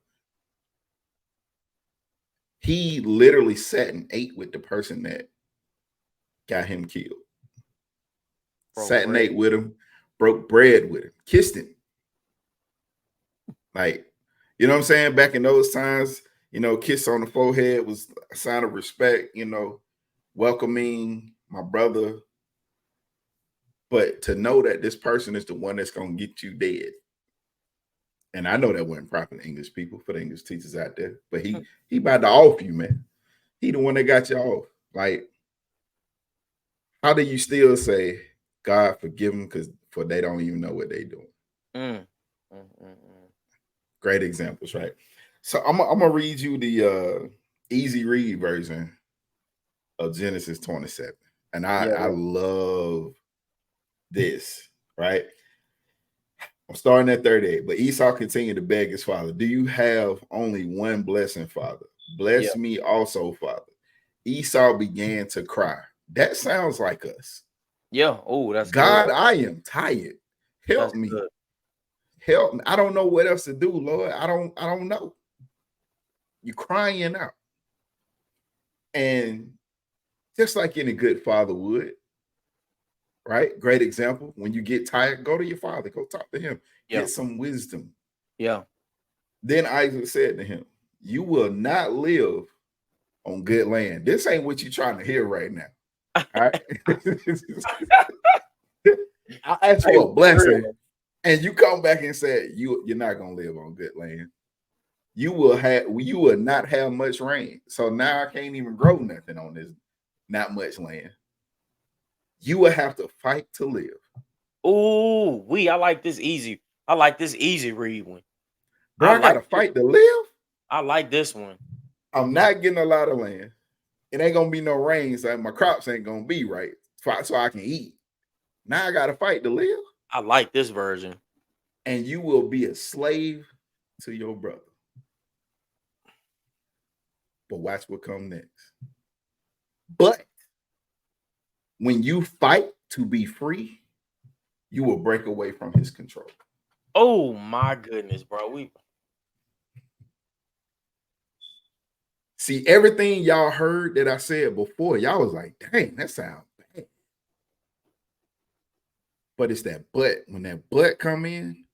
He literally sat and ate with the person that got him killed. Sat and ate with him, broke bread with him, kissed him. Like, you know what I'm saying? Back in those times, you know, kiss on the forehead was a sign of respect, you know, welcoming my brother. But to know that this person is the one that's going to get you dead. And I know that wasn't proper English people, for the English teachers out there, but he about to off you, man. He the one that got you off. Like, how do you still say, God forgive them for they don't even know what they doing? Great examples, right? So I'm gonna read you the easy read version of Genesis 27. And I love this, right? I'm starting at 38. But Esau continued to beg his father, do you have only one blessing, father? Bless me also, father. Esau began to cry. That sounds like us. Yeah. Oh, that's God, good. I am tired. Help me. Good. Help me. I don't know what else to do, Lord. I don't know. You're crying out. And just like any good father would, right? Great example. When you get tired, go to your father, go talk to him, get some wisdom. Yeah. Then Isaac said to him, you will not live on good land. This ain't what you're trying to hear right now. All right. I asked for a blessing, and you come back and say you're not gonna live on good land. You will not have much rain. So now I can't even grow nothing on this not much land. You will have to fight to live. Oh, I like this easy. I like this easy read one. Bro, I gotta fight to live. I like this one. I'm not getting a lot of land. It ain't gonna be no rain, so my crops ain't gonna be right, so I can eat. Now I gotta fight to live. I like this version. And you will be a slave to your brother. But watch what comes next. But when you fight to be free, you will break away from his control. Oh my goodness, bro. See, everything y'all heard that I said before, y'all was like, dang, that sounds bad. But it's that but. When that but come in,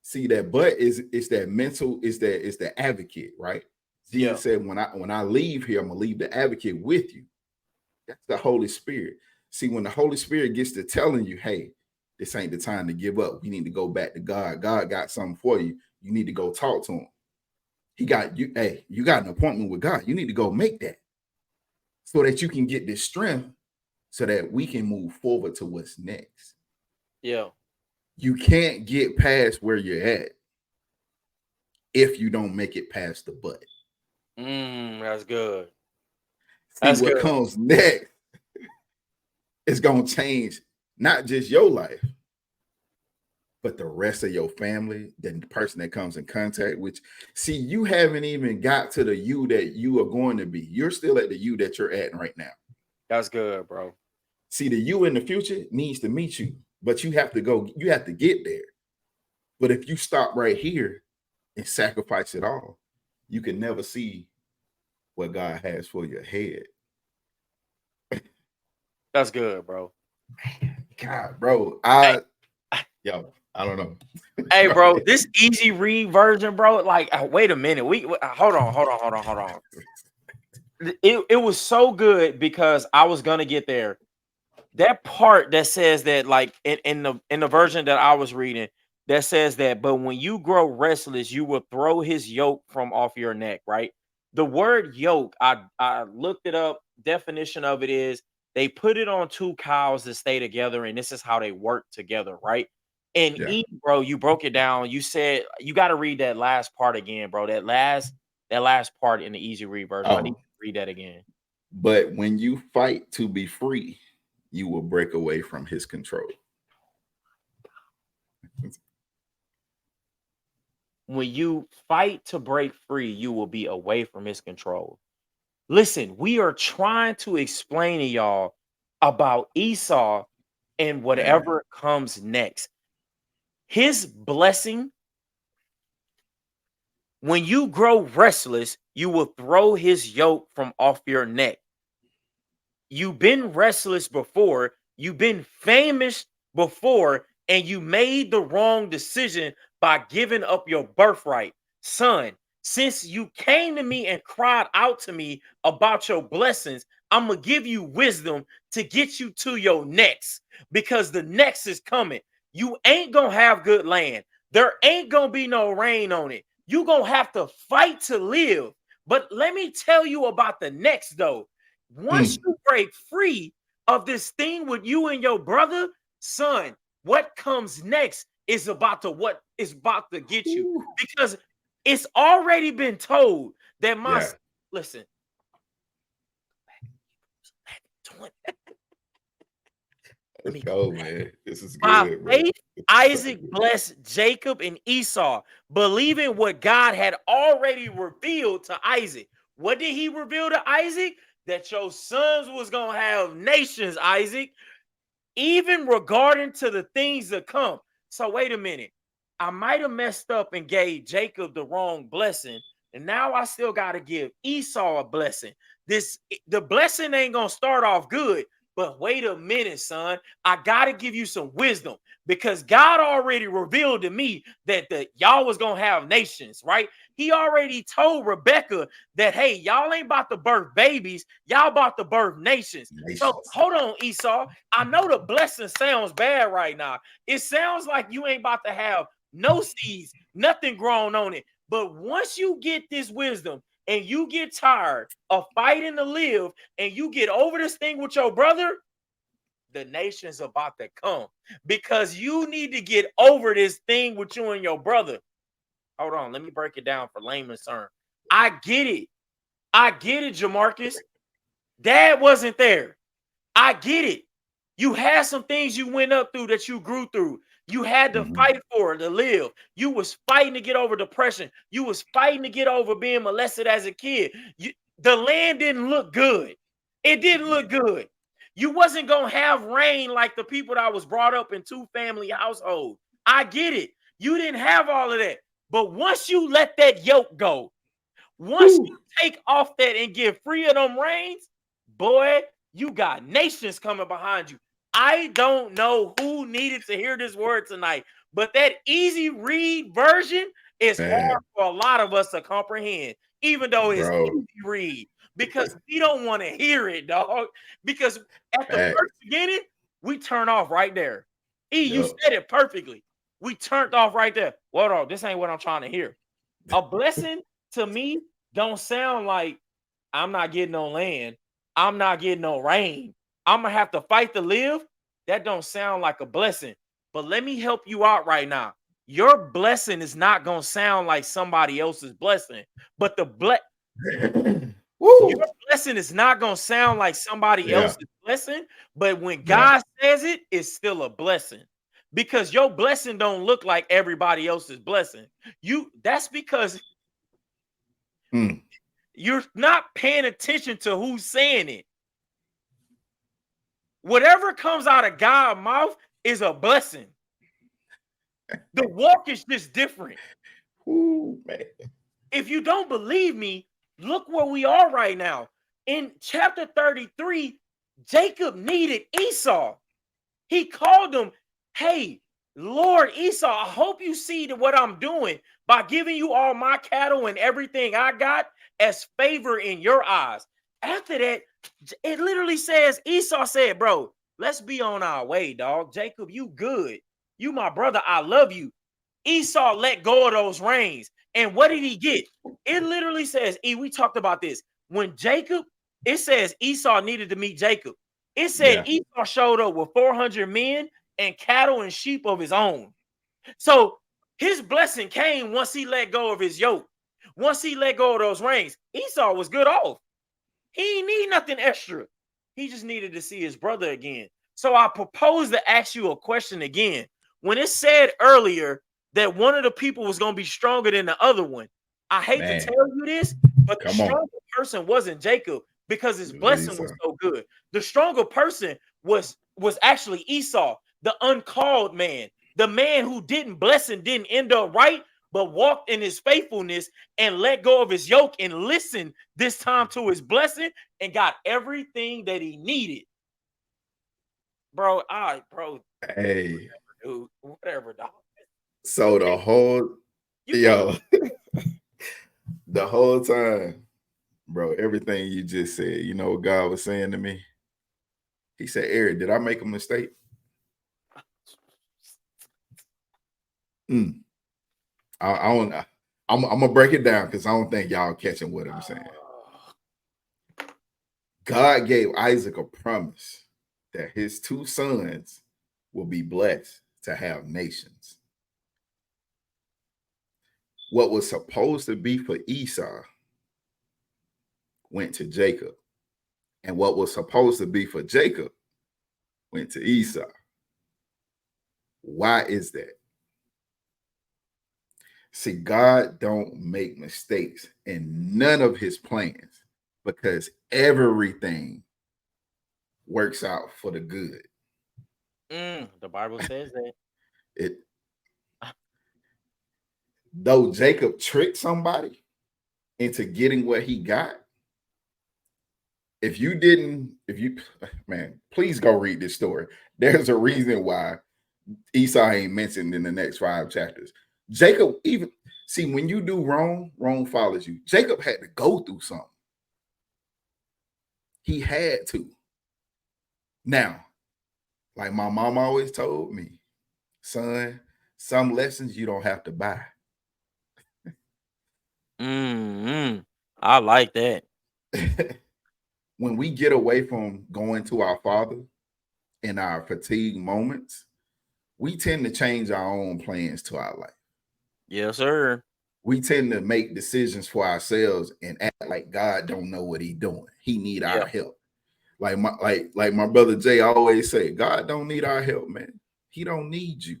see, that but is that mental, it's the advocate, right? Jesus said, when I leave here, I'm gonna leave the advocate with you. That's the Holy Spirit. See, when the Holy Spirit gets to telling you, hey, this ain't the time to give up. You need to go back to God. God got something for you. You need to go talk to him. He got you. Hey, you got an appointment with God. You need to go make that so that you can get this strength so that we can move forward to what's next. Yeah. You can't get past where you're at if you don't make it past the but. That's good. See, what comes next is going to change not just your life, but the rest of your family, the person that comes in contact with you. See, you haven't even got to the you that you are going to be. You're still at the you that you're at right now. That's good, bro. See, the you in the future needs to meet you, but you have to go, you have to get there. But if you stop right here and sacrifice it all, you can never see what God has for your head. That's good, bro. God, bro, Hey, yo, I don't know. hey, Go bro, ahead. this easy read version, bro. Like, wait a minute. Hold on. It was so good because I was gonna get there. That part that says that, like in the version that I was reading, that says that, but when you grow restless, you will throw his yoke from off your neck, right? The word yoke, I looked it up. Definition of it is they put it on two cows to stay together, and this is how they work together, right? And Yeah. E, bro, you broke it down. You said you got to read that last part again, bro. That last part in the easy read version. I need Oh, to read that again. but when you fight to be free, you will break away from his control. When you fight to break free, you will be away from his control. Listen, we are trying to explain to y'all about Esau and Man. whatever comes next. His blessing, when you grow restless, you will throw his yoke from off your neck. You've been restless before, you've been famous before, and you made the wrong decision by giving up your birthright. Son, since you came to me and cried out to me about your blessings, I'm going to give you wisdom to get you to your next, because the next is coming. You ain't going to have good land. There ain't going to be no rain on it. You going to have to fight to live. But let me tell you about the next, though. Once Mm. you break free of this thing with you and your brother, son, what comes next is about to what is about to get you, Ooh. because it's already been told that Yeah. listen. Let Let's me go go, back. man. This is By good, bro. faith, This is so Isaac good. blessed Jacob and Esau, believing what God had already revealed to Isaac. What did he reveal to Isaac? That your sons was gonna have nations, Isaac, even regarding to the things that come. So wait a minute. I might have messed up and gave Jacob the wrong blessing, and now I still got to give Esau a blessing. The blessing ain't gonna start off good, but wait a minute, son. I gotta give you some wisdom, because God already revealed to me that y'all was gonna have nations, right? He already told Rebecca that, hey, y'all ain't about to birth babies, y'all about to birth nations. So Nations. hold on, Esau. I know the blessing sounds bad right now. It sounds like you ain't about to have no seeds, nothing grown on it. But once you get this wisdom and you get tired of fighting to live and you get over this thing with your brother, the nation's about to come, because you need to get over this thing with you and your brother. Hold on, let me break it down for layman's terms. I get it. I get it, Jamarcus. Dad wasn't there. I get it. You had some things you went up through that you grew through. You had to Mhm. fight for to live. You was fighting to get over depression. You was fighting to get over being molested as a kid. The land didn't look good. It didn't look good. You wasn't gonna have rain like the people that was brought up in two-family household. I get it. You didn't have all of that. But once you let that yoke go, once you Woo. take off that and get free of them reins, boy, you got nations coming behind you. I don't know who needed to hear this word tonight, but that easy read version is hard Man, for a lot of us to comprehend, even though it's bro. easy read, because we don't want to hear it, dog. Because at the Facts. first beginning, we turn off right there. E, you Yup. said it perfectly. We turned off right there. Well, no, this ain't what I'm trying to hear. A blessing to me don't sound like I'm not getting no land, I'm not getting no rain, I'm gonna have to fight to live. That don't sound like a blessing. But let me help you out right now. Your blessing is not gonna sound like somebody else's blessing, but your Woo. blessing is not gonna sound like somebody Yeah. else's blessing. But when Yeah. God says it, it's still a blessing, because your blessing don't look like everybody else's blessing. That's because Mm. you're not paying attention to who's saying it. Whatever comes out of God's mouth is a blessing. The walk is just different. Ooh, man. If you don't believe me, look where we are right now. In chapter 33, Jacob needed Esau. He called him, hey, Lord Esau, I hope you see what I'm doing by giving you all my cattle and everything I got as favor in your eyes. After that, it literally says, Esau said, bro, let's be on our way, dog. Jacob, you good. You my brother. I love you. Esau let go of those reins. And what did he get? It literally says, we talked about this. When Jacob, it says Esau needed to meet Jacob. It said Esau showed up with 400 men and cattle and sheep of his own. So his blessing came once he let go of his yoke. Once he let go of those reins, Esau was good off. He didn't need nothing extra. He just needed to see his brother again. So I propose to ask you a question again. When it said earlier that one of the people was going to be stronger than the other one, I hate to tell you this, but the stronger person wasn't Jacob because his blessing was so good. The stronger person was actually Esau, the uncalled man, the man who didn't bless and didn't end up right, but walked in his faithfulness and let go of his yoke and listened this time to his blessing and got everything that he needed. Bro, Hey, dude, whatever, dog. So the whole the whole time, bro, everything you just said, you know what God was saying to me? He said, Eric, did I make a mistake? I don't know. I'm gonna break it down because I don't think y'all catching what I'm saying. God gave Isaac a promise that his two sons will be blessed to have nations. What was supposed to be for Esau went to Jacob. And what was supposed to be for Jacob went to Esau. Why is that? See, God don't make mistakes in none of his plans because everything works out for the good. The Bible says that. Though Jacob tricked somebody into getting what he got, man, please go read this story. There's a reason why Esau ain't mentioned in the next 5 chapters. Jacob, even see, when you do wrong, wrong follows you. Jacob had to go through something. He had to. Now, like my mom always told me, son, some lessons you don't have to buy. I like that. When we get away from going to our Father in our fatigue moments, we tend to change our own plans to our life. Yes, sir. We tend to make decisions for ourselves and act like God don't know what he's doing. He need our help. Like my brother Jay always say, God don't need our help, man. He don't need you.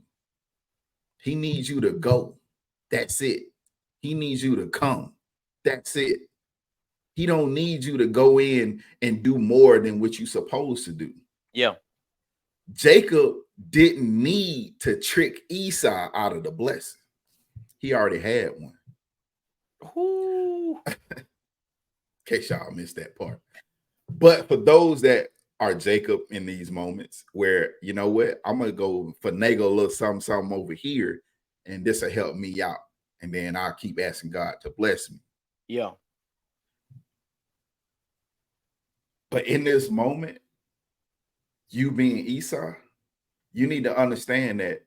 He needs you to go. That's it. He needs you to come. That's it. He don't need you to go in and do more than what you're supposed to do. Yeah. Jacob didn't need to trick Esau out of the blessing. He already had one. In case y'all missed that part. But for those that are Jacob in these moments where, you know what, I'm going to go finagle a little something over here, and this will help me out. And then I'll keep asking God to bless me. Yeah. But in this moment, you being Esau, you need to understand that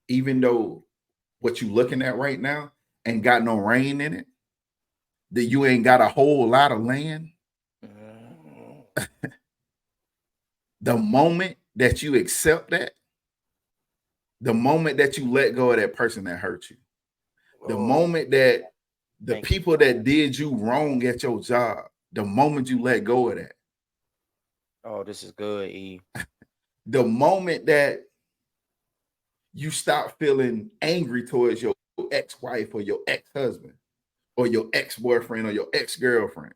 even though what you're looking at right now ain't got no rain in it, that you ain't got a whole lot of land, the moment that you accept that, the moment that you let go of that person that hurt you, the moment that the people that did you wrong at your job, the moment you let go of that. Oh, this is good, E. The moment that you stop feeling angry towards your ex-wife or your ex-husband or your ex-boyfriend or your ex-girlfriend,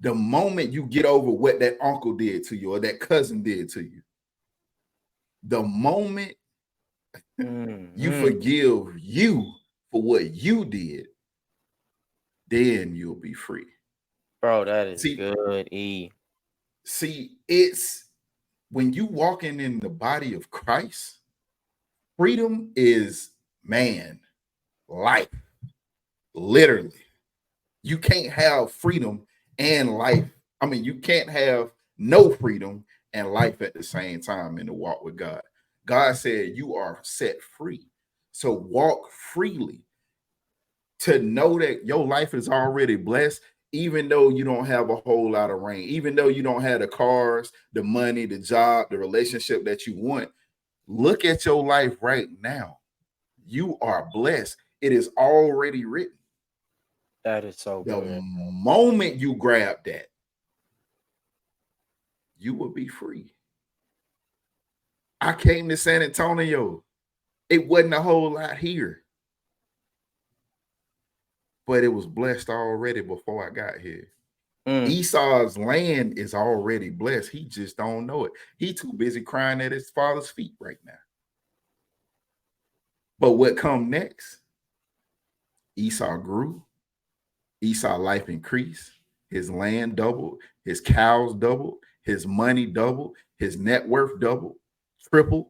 The moment you get over what that uncle did to you or that cousin did to you, the moment you Mm-hmm. forgive you for what you did, then you'll be free. Bro, that is See, good. E. it's when you walking in the body of Christ, freedom is man, life, literally. You can't have freedom and life. I mean, you can't have no freedom and life at the same time in the walk with God. God said you are set free. So walk freely to know that your life is already blessed, even though you don't have a whole lot of rain, even though you don't have the cars, the money, the job, the relationship that you want. Look at your life right now. You are blessed. It is already written. That is so The good. moment you grab that, you will be free. I came to San Antonio. It wasn't a whole lot here, but it was blessed already before I got here. Mm. Esau's land is already blessed. He just don't know it. He too busy crying at his father's feet right now. But what come next? Esau grew. Esau life increased. His land doubled. His cows doubled. His money doubled. His net worth doubled, tripled.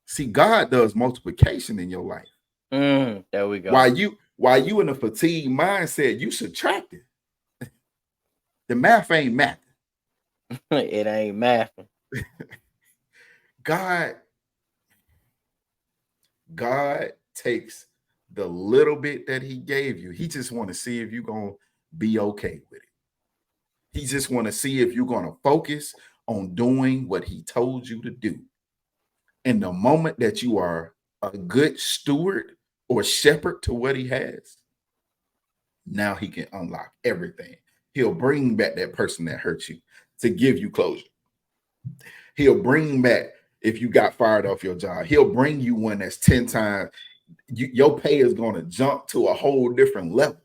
See, God does multiplication in your life. There we go. While you in a fatigue mindset, you subtracting. The math ain't math. It ain't mathing. God, God takes the little bit that He gave you. He just want to see if you're gonna be okay with it. He just want to see if you're gonna focus on doing what He told you to do. And the moment that you are a good steward or shepherd to what He has, now He can unlock everything. He'll bring back that person that hurt you to give you closure. He'll bring back if you got fired off your job. He'll bring you one that's 10 times. Your pay is going to jump to a whole different level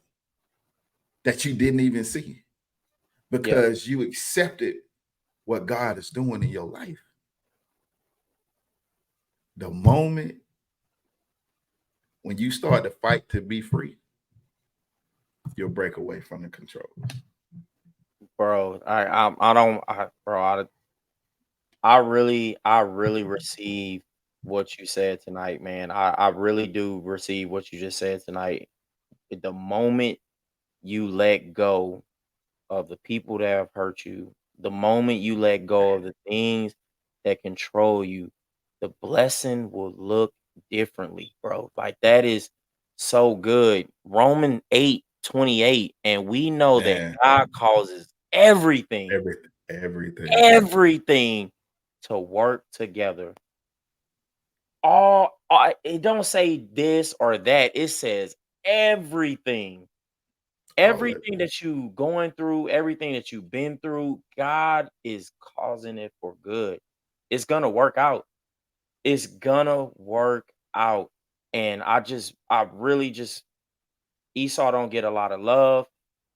that you didn't even see Yep. because you accepted what God is doing in your life. The moment when you start to fight to be free, you'll break away from the control. Bro, I don't bro, I really receive what you said tonight, man. I really do receive what you just said tonight. The moment you let go of the people that have hurt you, the moment you let go of the things that control you, the blessing will look differently, bro. Like that is so good. Roman 8:28, and we know that Man, God causes everything, everything. everything to work together. All it don't say this or that, it says everything. All of Everything that you going through, everything that you've been through, God is causing it for good. It's gonna work out. It's gonna work out. And I really just Esau don't get a lot of love,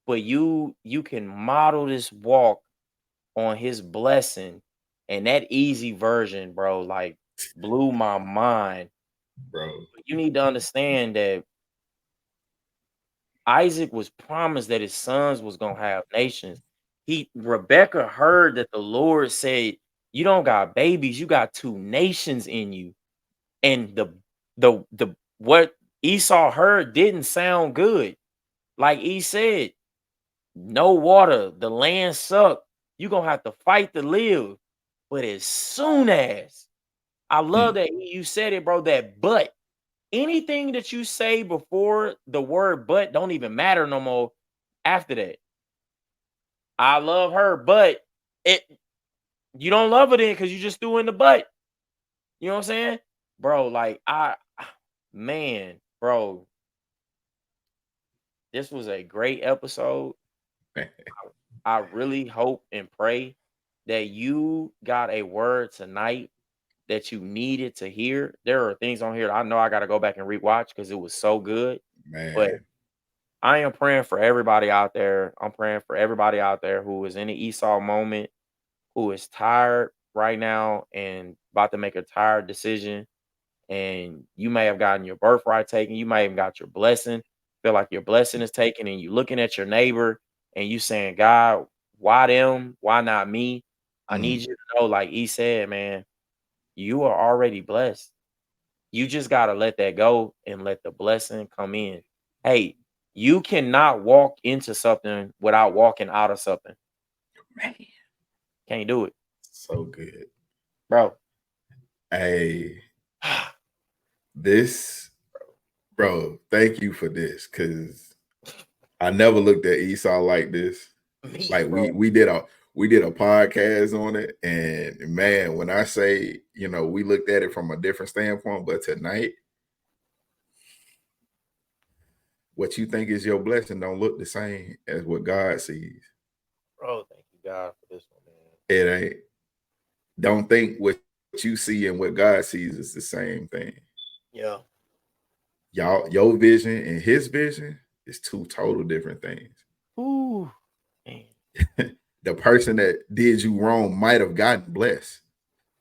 but you can model this walk on his blessing. And that easy version, bro, like blew my mind. bro. But you need to understand that Isaac was promised that his sons was gonna have nations. He Rebecca heard that the Lord said, "You don't got babies, you got two nations in you." And the what Esau heard didn't sound good. Like he said, no water, the land sucked. You gonna have to fight to live. But as soon as I love Mm, that you said it, bro, that but anything that you say before the word but don't even matter no more after that. I love her, but it you don't love her then because you just threw in the butt. You know what I'm saying? Bro, like man, bro, this was a great episode. I really hope and pray that you got a word tonight that you needed to hear. There are things on here I know I gotta go back and rewatch because it was so good. But man. I am praying for everybody out there. I'm praying for everybody out there who is in the Esau moment, who is tired right now and about to make a tired decision. And you may have gotten your birthright taken. You may have got your blessing. Feel like your blessing is taken, and you looking at your neighbor and you saying, God, why them? Why not me? I need Mm. you to know, like he said, man, you are already blessed. You just got to let that go and let the blessing come in. Hey, you cannot walk into something without walking out of something. Man, Can't do it, so good. bro. Hey, this, bro, thank you for this, because I never looked at Esau like this. Me, Like bro. we did a podcast on it, and man, when I say, you know, we looked at it from a different standpoint, but tonight, what you think is your blessing don't look the same as what God sees. Bro, thank you, God, for this one, man. It ain't. Don't think what you see and what God sees is the same thing. Yeah. Y'all, your vision and his vision is two total different things. Ooh, man. The person that did you wrong might have gotten blessed.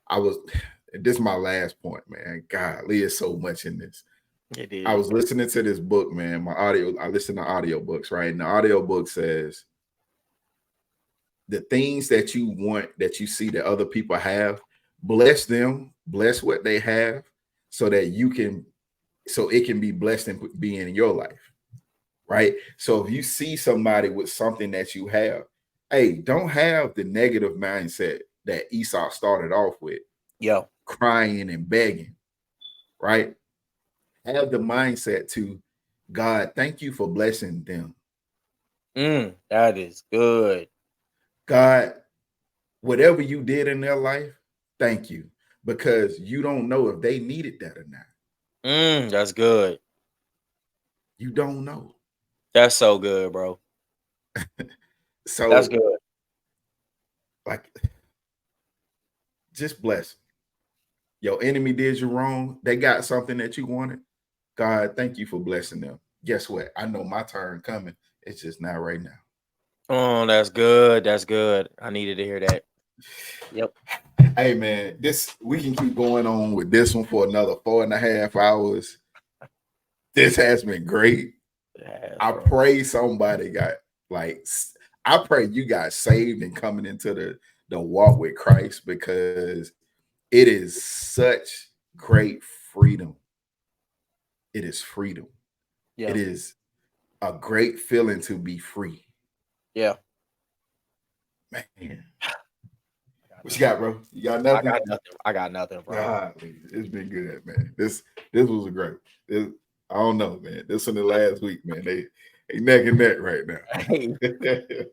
I was this is my last point, man. God, there's so much in this. It I is. was listening to this book, man. I listen to audiobooks, right? And the audiobook says the things that you want, that you see that other people have, bless them, bless what they have, so that you can, so it can be blessed and be in your life, right? So if you see somebody with something that you have, hey, don't have the negative mindset that Esau started off with, Yo. crying and begging, right? Have the mindset to, God, thank you for blessing them. That is good. God, whatever you did in their life, thank you. Because you don't know if they needed that or not. That's good. You don't know. That's so good, bro. That's So, good. like, just bless. Your enemy did you wrong. They got something that you wanted. God, thank you for blessing them. Guess what? I know my turn coming. It's just not right now. Oh, that's good. That's good. I needed to hear that. Yep. Hey man, this we can keep going on with this one for another 4.5 hours. This has been great. Yes, I bro. pray somebody got, like, I pray you got saved and coming into the walk with Christ, because it is such great freedom. It is freedom. It Yeah. is a great feeling to be free. Yeah. Man, I got what you nothing. got, bro? You got I nothing? got nothing. I got nothing, bro. God, it's been good, man. This was a great. This, I don't know, man. This one the last week, man. They neck and neck right Hey, now.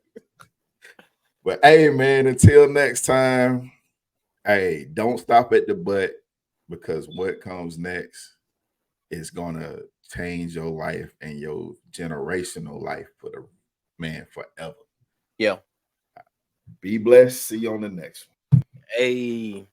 But hey, man, until next time, hey, don't stop at the but, because what comes next is gonna change your life and your generational life for the man forever. yeah. Be blessed. See you on the next one. Hey.